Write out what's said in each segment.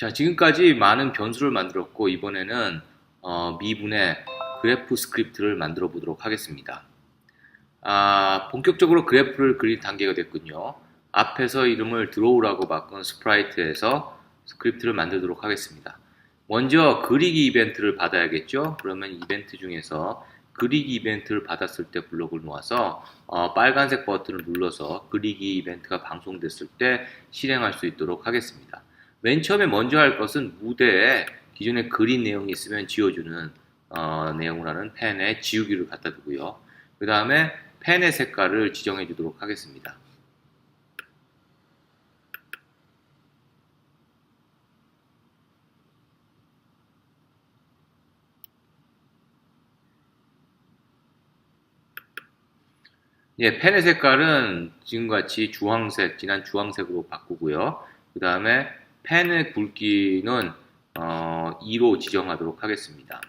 자, 지금까지 많은 변수를 만들었고, 이번에는 미분의 그래프 스크립트를 만들어 보도록 하겠습니다. 본격적으로 그래프를 그릴 단계가 됐군요. 앞에서 이름을 드로우라고 바꾼 스프라이트에서 스크립트를 만들도록 하겠습니다. 먼저 그리기 이벤트를 받아야겠죠? 그러면 이벤트 중에서 그리기 이벤트를 받았을 때 블록을 모아서 빨간색 버튼을 눌러서 그리기 이벤트가 방송됐을 때 실행할 수 있도록 하겠습니다. 맨 처음에 먼저 할 것은 무대에 기존에 그린 내용이 있으면 지워주는 내용을 하는 펜에 지우기를 갖다 두고요. 그 다음에 펜의 색깔을 지정해 주도록 하겠습니다. 예, 펜의 색깔은 지금같이 주황색, 진한 주황색으로 바꾸고요. 그 다음에 펜의 굵기는 2로 지정하도록 하겠습니다.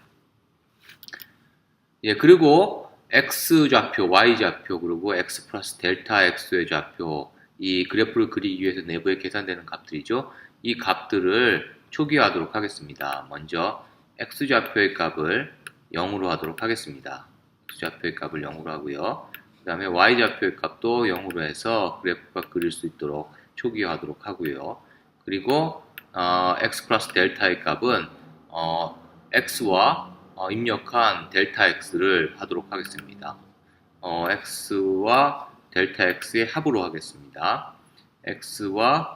예, 그리고 X좌표, Y좌표, 그리고 X 플러스 델타 X의 좌표, 이 그래프를 그리기 위해서 내부에 계산되는 값들이죠. 이 값들을 초기화하도록 하겠습니다. 먼저 X좌표의 값을 0으로 하도록 하겠습니다. X좌표의 값을 0으로 하고요. 그 다음에 Y좌표의 값도 0으로 해서 그래프가 그릴 수 있도록 초기화하도록 하고요. 그리고 X 플러스 델타의 값은 X와 입력한 델타 X를 하도록 하겠습니다. X와 델타 X의 합으로 하겠습니다. X와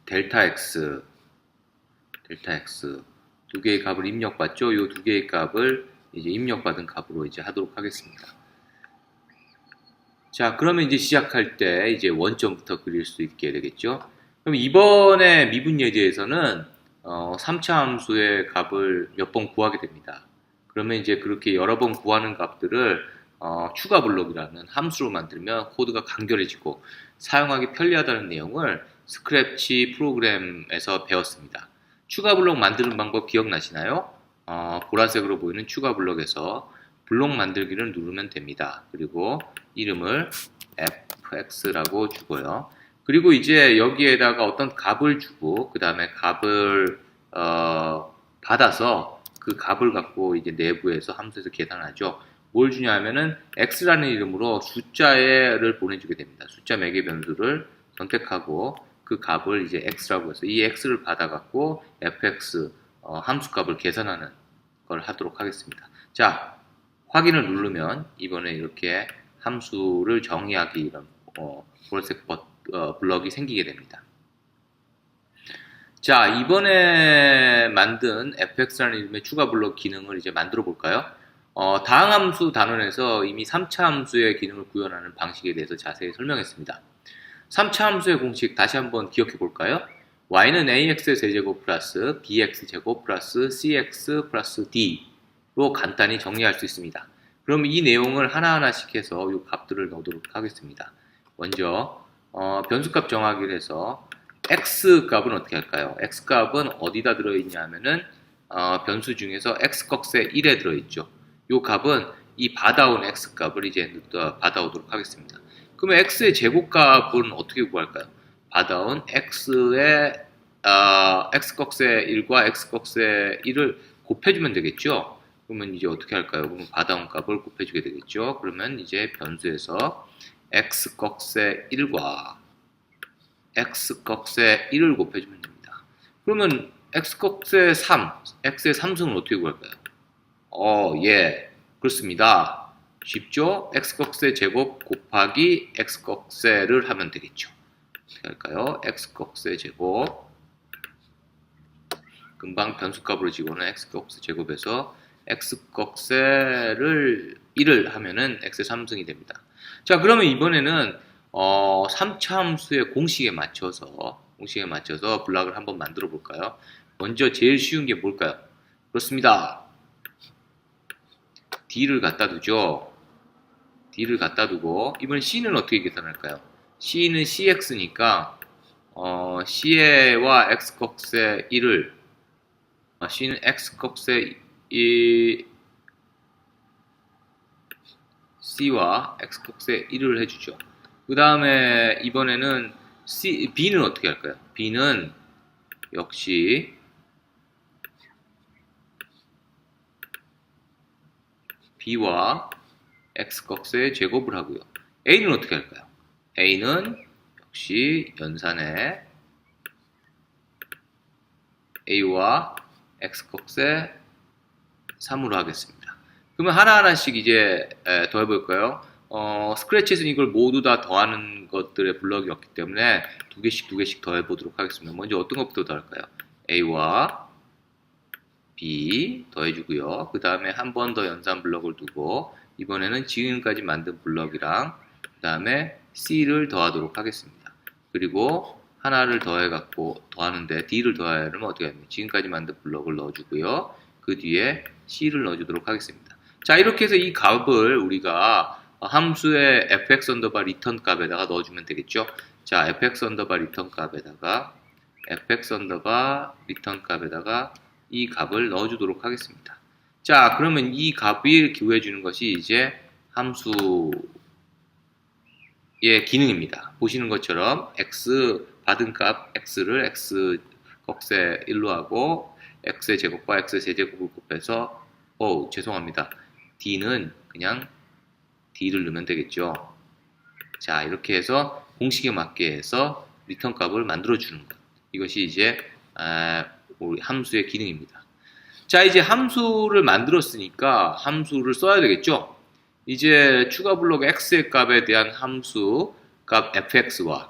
델타 X 두 개의 값을 입력받죠? 이 두 개의 값을 이제 입력받은 값으로 이제 하도록 하겠습니다. 자, 그러면 이제 시작할 때 이제 원점부터 그릴 수 있게 되겠죠? 그럼 이번에 미분 예제에서는 3차 함수의 값을 몇 번 구하게 됩니다. 그러면 이제 그렇게 여러 번 구하는 값들을 추가 블록이라는 함수로 만들면 코드가 간결해지고 사용하기 편리하다는 내용을 스크래치 프로그램에서 배웠습니다. 추가 블록 만드는 방법 기억나시나요? 보라색으로 보이는 추가 블록에서 블록 만들기를 누르면 됩니다. 그리고 이름을 fx라고 주고요. 그리고 이제 여기에다가 어떤 값을 주고 그 다음에 값을 받아서 그 값을 갖고 이제 내부에서 함수에서 계산하죠. 뭘 주냐면은 x라는 이름으로 숫자를 보내주게 됩니다. 숫자 매개 변수를 선택하고 그 값을 이제 x라고 해서 이 x를 받아갖고 fx 함수 값을 계산하는 걸 하도록 하겠습니다. 자, 확인을 누르면 이번에 이렇게 함수를 정의하기 이런 보라색 블럭이 생기게 됩니다. 자, 이번에 만든 fx라는 이름의 추가 블록 기능을 이제 만들어 볼까요? 다항함수 단원에서 이미 3차 함수의 기능을 구현하는 방식에 대해서 자세히 설명했습니다. 3차 함수의 공식 다시 한번 기억해 볼까요? y는 ax의 세제곱 플러스 bx제곱 플러스 cx 플러스 d로 간단히 정리할 수 있습니다. 그럼 이 내용을 하나하나씩 해서 이 값들을 넣도록 하겠습니다. 먼저 변수값 정하기를 해서 x 값은 어떻게 할까요? x 값은 어디다 들어있냐 하면은 변수 중에서 x 꺽쇠 1에 들어있죠. 이 값은 이 받아온 x 값을 이제 받아오도록 하겠습니다. 그러면 x의 제곱값은 어떻게 구할까요? 받아온 x의 x 꺽쇠 1과 x 꺽쇠 1을 곱해주면 되겠죠. 그러면 이제 어떻게 할까요? 그러면 받아온 값을 곱해주게 되겠죠. 그러면 이제 변수에서 x 꺽쇠 1과 x 꺽쇠 1을 곱해주면 됩니다. 그러면 x 꺽쇠 3, x의 3승은 어떻게 구할까요? 예, 그렇습니다. 쉽죠? x 꺽쇠 제곱 곱하기 x 꺽쇠를 하면 되겠죠. 어떻게 할까요? x 꺽쇠 제곱 금방 변수값으로 집어넣은 x 꺽쇠 제곱에서 x 꺽쇠를 1을 하면은 x의 3승이 됩니다. 자, 그러면 이번에는 3차 함수의 공식에 맞춰서 블록을 한번 만들어 볼까요? 먼저 제일 쉬운 게 뭘까요? 그렇습니다. d를 갖다 두죠. d를 갖다 두고 이번엔 c는 어떻게 계산할까요? c는 cx니까 c와 x 꺽쇠 1을 c는 x 꺽쇠 c와 x 꺽쇠 1을 해주죠. 그 다음에 이번에는 B는 어떻게 할까요? B는 역시 B와 X값의 제곱을 하고요. A는 어떻게 할까요? A는 역시 연산에 A와 X값의 3으로 하겠습니다. 그러면 하나하나씩 이제 더 해볼까요? 스크래치에서는 이걸 모두 다 더하는 것들의 블럭이었기 때문에 두 개씩 더 해보도록 하겠습니다. 먼저 어떤 것부터 더할까요? A와 B 더해주고요. 그 다음에 한 번 더 연산 블럭을 두고 이번에는 지금까지 만든 블럭이랑 그 다음에 C를 더하도록 하겠습니다. 그리고 하나를 더해갖고 더하는데 D를 더하려면 어떻게 합니까? 지금까지 만든 블럭을 넣어주고요. 그 뒤에 C를 넣어주도록 하겠습니다. 자, 이렇게 해서 이 값을 우리가 함수의 fx 언더바 리턴 값에다가 넣어주면 되겠죠. 자, fx 언더바 리턴 값에다가 이 값을 넣어주도록 하겠습니다. 자, 그러면 이 값이 구해주는 것이 이제 함수의 기능입니다. 보시는 것처럼 x 받은 값 x를 x 꺽쇠 1로 하고 x의 제곱과 x의 세제곱을 곱해서 죄송합니다. d는 그냥 d를 넣으면 되겠죠. 자, 이렇게 해서 공식에 맞게 해서 리턴 값을 만들어 주는 것. 이것이 이제 우리 함수의 기능입니다. 자, 이제 함수를 만들었으니까 함수를 써야 되겠죠. 이제 추가 블록 x의 값에 대한 함수 값 fx와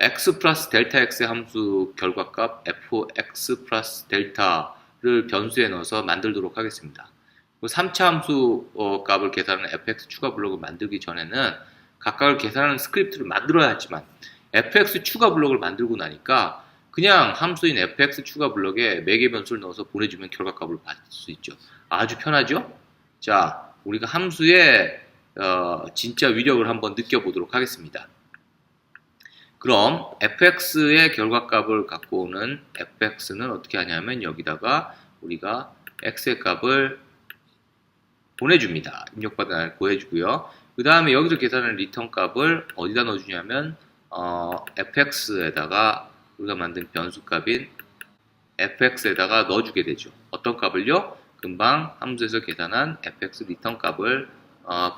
x 플러스 델타 x의 함수 결과값 fx 플러스 델타를 변수에 넣어서 만들도록 하겠습니다. 3차 함수 값을 계산하는 fx 추가 블록을 만들기 전에는 각각을 계산하는 스크립트를 만들어야 하지만 fx 추가 블록을 만들고 나니까 그냥 함수인 fx 추가 블록에 매개 변수를 넣어서 보내주면 결과값을 받을 수 있죠. 아주 편하죠? 자, 우리가 함수의 진짜 위력을 한번 느껴보도록 하겠습니다. 그럼 fx의 결과값을 갖고 오는 fx는 어떻게 하냐면 여기다가 우리가 x의 값을 보내줍니다. 입력받은 안을 구해주고요. 그 다음에 여기서 계산하는 리턴 값을 어디다 넣어주냐면 fx에다가 우리가 만든 변수값인 fx에다가 넣어주게 되죠. 어떤 값을요? 금방 함수에서 계산한 fx 리턴 값을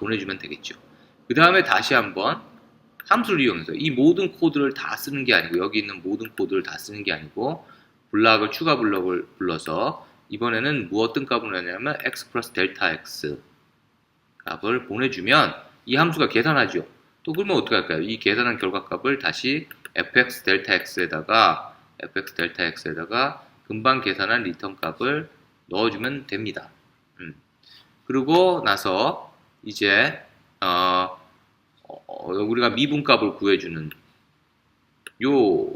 보내주면 되겠죠. 그 다음에 다시 한번 함수를 이용해서 이 모든 코드를 다 쓰는 게 아니고 여기 있는 모든 코드를 다 쓰는 게 아니고 추가 블럭을 불러서 이번에는 어떤 값을 내냐면 x 플러스 델타 x 값을 보내주면 이 함수가 계산하죠. 또 그러면 어떻게 할까요? 이 계산한 결과값을 다시 fx 델타 x에다가 금방 계산한 리턴 값을 넣어주면 됩니다. 그리고 나서 이제 우리가 미분값을 구해주는 요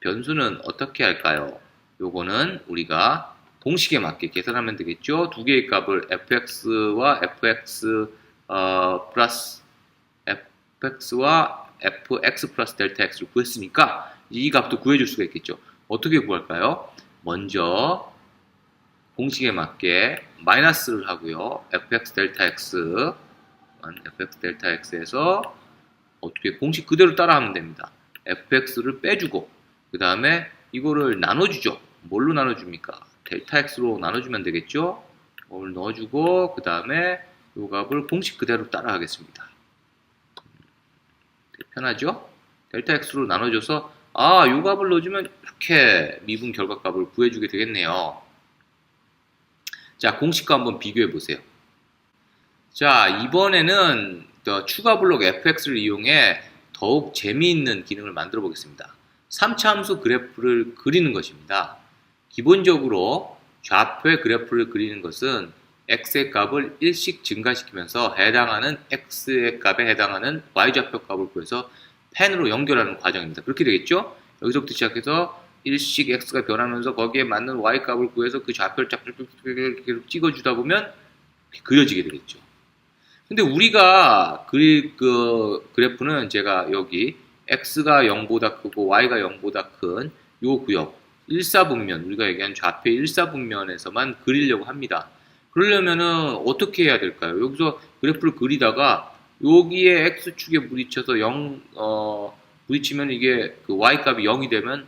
변수는 어떻게 할까요? 요거는 우리가 공식에 맞게 계산하면 되겠죠. 두 개의 값을 fx와 fx 플러스 델타 x를 구했으니까 이 값도 구해줄 수가 있겠죠. 어떻게 구할까요? 먼저 공식에 맞게 마이너스를 하고요. fx 델타 x에서 어떻게 공식 그대로 따라하면 됩니다. fx를 빼주고 그 다음에 이거를 나눠주죠. 뭘로 나눠줍니까? 델타 x로 나눠주면 되겠죠. 이걸 넣어주고 그 다음에 이 값을 공식 그대로 따라하겠습니다. 편하죠? 델타 x로 나눠줘서 이 값을 넣어주면 이렇게 미분 결과값을 구해주게 되겠네요. 자, 공식과 한번 비교해 보세요. 자, 이번에는 추가 블록 fx를 이용해 더욱 재미있는 기능을 만들어 보겠습니다. 3차 함수 그래프를 그리는 것입니다. 기본적으로 좌표의 그래프를 그리는 것은 x의 값을 1씩 증가시키면서 해당하는 x의 값에 해당하는 y좌표 값을 구해서 펜으로 연결하는 과정입니다. 그렇게 되겠죠? 여기서부터 시작해서 1씩 x가 변하면서 거기에 맞는 y 값을 구해서 그 좌표를 쫙 찍어주다 보면 그려지게 되겠죠. 근데 우리가 그릴 그 그래프는 제가 여기 x가 0보다 크고 y가 0보다 큰 요 구역 1사분면, 우리가 얘기한 좌표 1사분면에서만 그리려고 합니다. 그러려면은 어떻게 해야 될까요? 여기서 그래프를 그리다가 여기에 x축에 부딪혀서 부딪히면 이게 그 y값이 0이 되면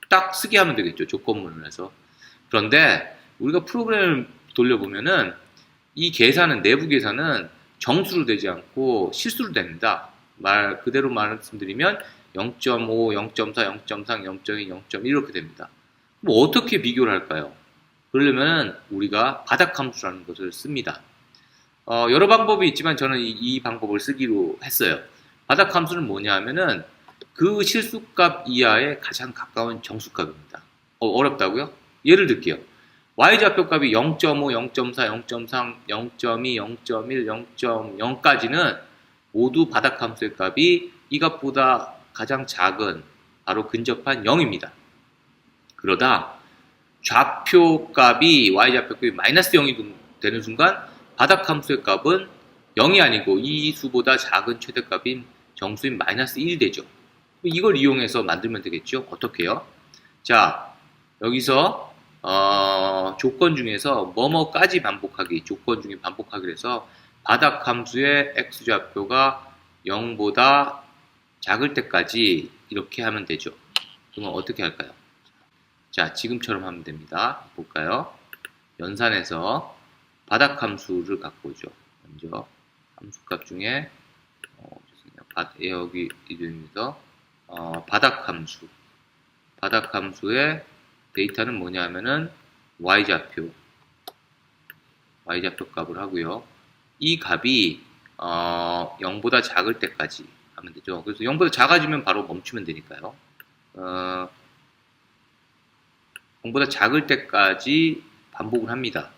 딱 쓰게 하면 되겠죠. 조건문을 해서. 그런데 우리가 프로그램을 돌려보면은 이 계산은, 내부 계산은 정수로 되지 않고 실수로 됩니다. 그대로 말씀드리면 0.5, 0.4, 0.3, 0.2, 0.1 이렇게 됩니다. 뭐 어떻게 비교를 할까요? 그러려면 우리가 바닥함수라는 것을 씁니다. 여러 방법이 있지만 저는 이 방법을 쓰기로 했어요. 바닥함수는 뭐냐 하면은 그 실수값 이하의 가장 가까운 정수값입니다. 어렵다고요? 예를 들게요. y좌표값이 0.5, 0.4, 0.3, 0.2, 0.1, 0.0까지는 모두 바닥함수의 값이 이 값보다 가장 작은 바로 근접한 0입니다. 그러다 좌표값이 y좌표값이 마이너스 0이 되는 순간 바닥함수의 값은 0이 아니고 이 수보다 작은 최대값인 정수인 마이너스 1이 되죠. 이걸 이용해서 만들면 되겠죠. 어떻게 해요? 자, 여기서 조건 중에서 뭐뭐까지 반복하기, 조건 중에 반복하기로 해서 바닥함수의 x좌표가 0보다 작을 때까지 이렇게 하면 되죠. 그러면 어떻게 할까요? 자, 지금처럼 하면 됩니다. 볼까요? 연산에서 바닥함수를 갖고 오죠. 먼저 함수값 중에 여기 이름에서 바닥함수. 바닥함수의 데이터는 뭐냐 하면은 y좌표 값을 하고요. 이 값이 0보다 작을 때까지 하면 되죠. 그래서 0보다 작아지면 바로 멈추면 되니까요. 0보다 작을 때까지 반복을 합니다.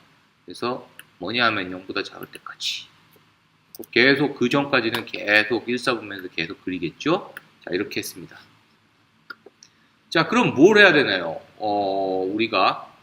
그래서 뭐냐 하면 0보다 작을 때까지 계속 그 전까지는 계속 일사분면에서 계속 그리겠죠. 자, 이렇게 했습니다. 자, 그럼 뭘 해야 되나요? 우리가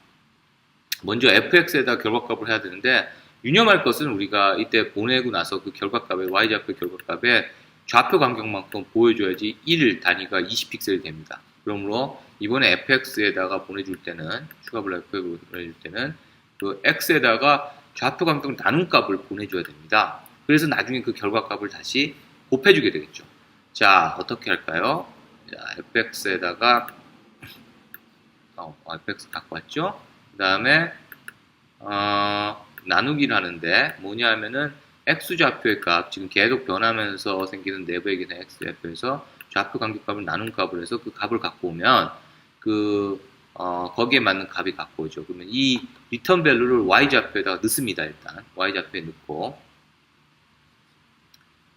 먼저 fx에다 결과값을 해야 되는데 유념할 것은 우리가 이때 보내고 나서 그 결과값에 y좌표 결과값에 좌표 간격만큼 보여줘야지 1 단위가 20픽셀이 됩니다. 그러므로 이번에 fx에다가 보내줄 때는 추가 블록에 보내줄 때는 그 x에다가 좌표 간격 나눈 값을 보내줘야 됩니다. 그래서 나중에 그 결과값을 다시 곱해주게 되겠죠. 자, 어떻게 할까요? 자, fx에다가 fx 갖고 왔죠. 그 다음에 나누기를 하는데 뭐냐 하면은 x좌표의 값, 지금 계속 변하면서 생기는 내부의 계산 x좌표에서 좌표 간격값을 나눈 값을 해서 그 값을 갖고 오면 거기에 맞는 값이 갖고 오죠. 그러면 이 리턴 밸류를 y좌표에다가 넣습니다. 일단 y좌표에 넣고,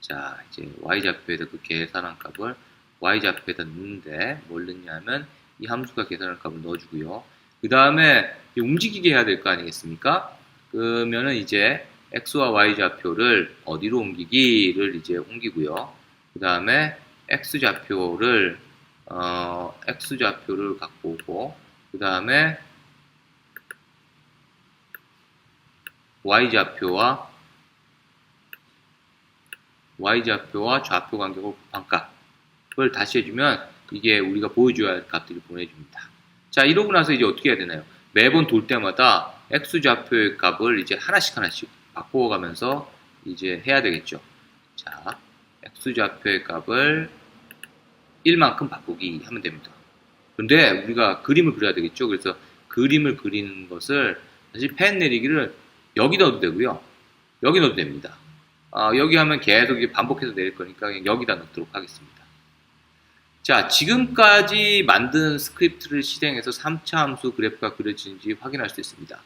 자, 이제 y좌표에다 그 계산한 값을 y좌표에다 넣는데 뭘 넣냐면 이 함수가 계산한 값을 넣어주고요. 그 다음에 움직이게 해야 될 거 아니겠습니까? 그러면은 이제 x와 y좌표를 어디로 옮기기를 이제 옮기고요. 그 다음에 x좌표를 갖고 오고, 그 다음에 y좌표와 좌표 간격을 곱한 값을 다시 해주면 이게 우리가 보여줘야 할 값들을 보내줍니다. 자, 이러고 나서 이제 어떻게 해야 되나요? 매번 돌 때마다 x좌표의 값을 이제 하나씩 바꿔가면서 이제 해야 되겠죠. 자, x좌표의 값을 1만큼 바꾸기 하면 됩니다. 근데 우리가 그림을 그려야 되겠죠. 그래서 그림을 그리는 것을 사실 펜 내리기를 여기 넣어도 되고요. 여기 넣어도 됩니다. 여기 하면 계속 반복해서 내릴 거니까 그냥 여기다 넣도록 하겠습니다. 자, 지금까지 만든 스크립트를 실행해서 3차 함수 그래프가 그려지는지 확인할 수 있습니다.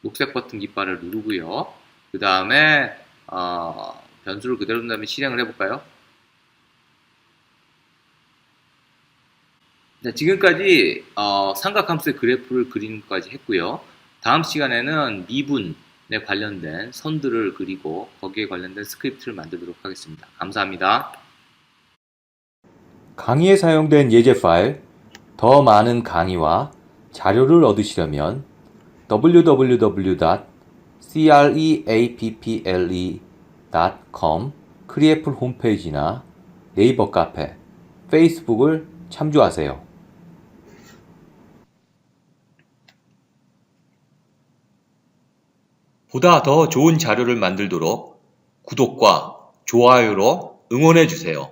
녹색 버튼 깃발을 누르고요. 그 다음에 변수를 그대로 둔 다음에 실행을 해볼까요? 자, 지금까지 삼각함수의 그래프를 그리는 것까지 했고요. 다음 시간에는 미분에 관련된 선들을 그리고 거기에 관련된 스크립트를 만들도록 하겠습니다. 감사합니다. 강의에 사용된 예제 파일, 더 많은 강의와 자료를 얻으시려면 www.creapple.com 크리애플 홈페이지나 네이버 카페, 페이스북을 참조하세요. 보다 더 좋은 자료를 만들도록 구독과 좋아요로 응원해 주세요.